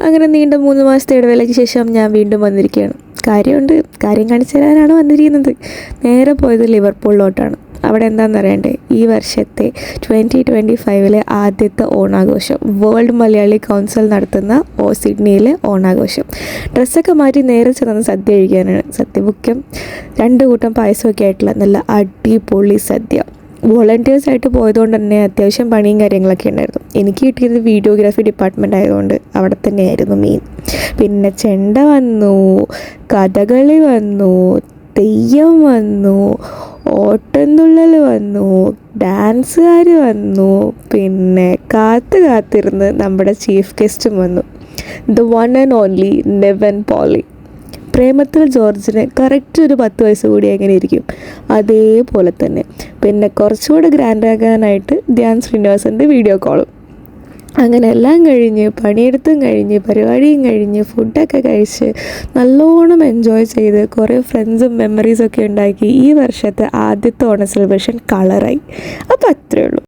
അങ്ങനെ നീണ്ട 3 മാസത്തെ ഇടവേളയ്ക്ക് ശേഷം ഞാൻ വീണ്ടും വന്നിരിക്കുകയാണ്. കാര്യം കാണിച്ചു തരാനാണ് വന്നിരിക്കുന്നത്. നേരെ പോയത് ലിവർപൂളിലോട്ടാണ്. അവിടെ എന്താണെന്ന് അറിയണ്ടേ, ഈ വർഷത്തെ 2025 ആദ്യത്തെ ഓണാഘോഷം, വേൾഡ് മലയാളി കൗൺസിൽ നടത്തുന്ന സിഡ്നിയിലെ ഓണാഘോഷം. ഡ്രസ്സൊക്കെ മാറ്റി നേരെ ചെന്ന് സദ്യ കഴിക്കാനാണ്. സദ്യമുഖ്യം 2 കൂട്ടം പായസമൊക്കെ ആയിട്ടുള്ള നല്ല അടിപൊളി സദ്യ. വോളണ്ടിയേഴ്സായിട്ട് പോയതുകൊണ്ട് തന്നെ അത്യാവശ്യം പണിയും കാര്യങ്ങളൊക്കെ ഉണ്ടായിരുന്നു. എനിക്ക് കിട്ടിയത് വീഡിയോഗ്രാഫി ഡിപ്പാർട്ട്മെൻ്റ് ആയതുകൊണ്ട് അവിടെ തന്നെയായിരുന്നു മെയിൻ. പിന്നെ ചെണ്ട വന്നു, കഥകളി വന്നു, തെയ്യം വന്നു, ഓട്ടംതുള്ളൽ വന്നു, ഡാൻസുകാർ വന്നു, പിന്നെ കാത്തിരുന്ന് നമ്മുടെ ചീഫ് ഗസ്റ്റും വന്നു. The one and only Nivin Pauly. പ്രേമത്തിൽ ജോർജിന് കറക്റ്റ് ഒരു 10 വയസ്സ് കൂടി എങ്ങനെ ഇരിക്കും, അതേപോലെ തന്നെ. പിന്നെ കുറച്ചുകൂടെ ഗ്രാൻഡാകാനായിട്ട് ധ്യാൻ ശ്രീനിവാസൻ്റെ വീഡിയോ കോളും. അങ്ങനെ എല്ലാം കഴിഞ്ഞ്, പണിയെടുത്തും കഴിഞ്ഞ്, പരിപാടിയും കഴിഞ്ഞ്, ഫുഡൊക്കെ കഴിച്ച് നല്ലോണം എൻജോയ് ചെയ്ത് കുറേ ഫ്രണ്ട്സും മെമ്മറീസൊക്കെ ഉണ്ടാക്കി ഈ വർഷത്തെ ആദ്യത്തെ ഓണ സെലിബ്രേഷൻ കളറായി. അപ്പോൾ അത്രയേ ഉള്ളൂ.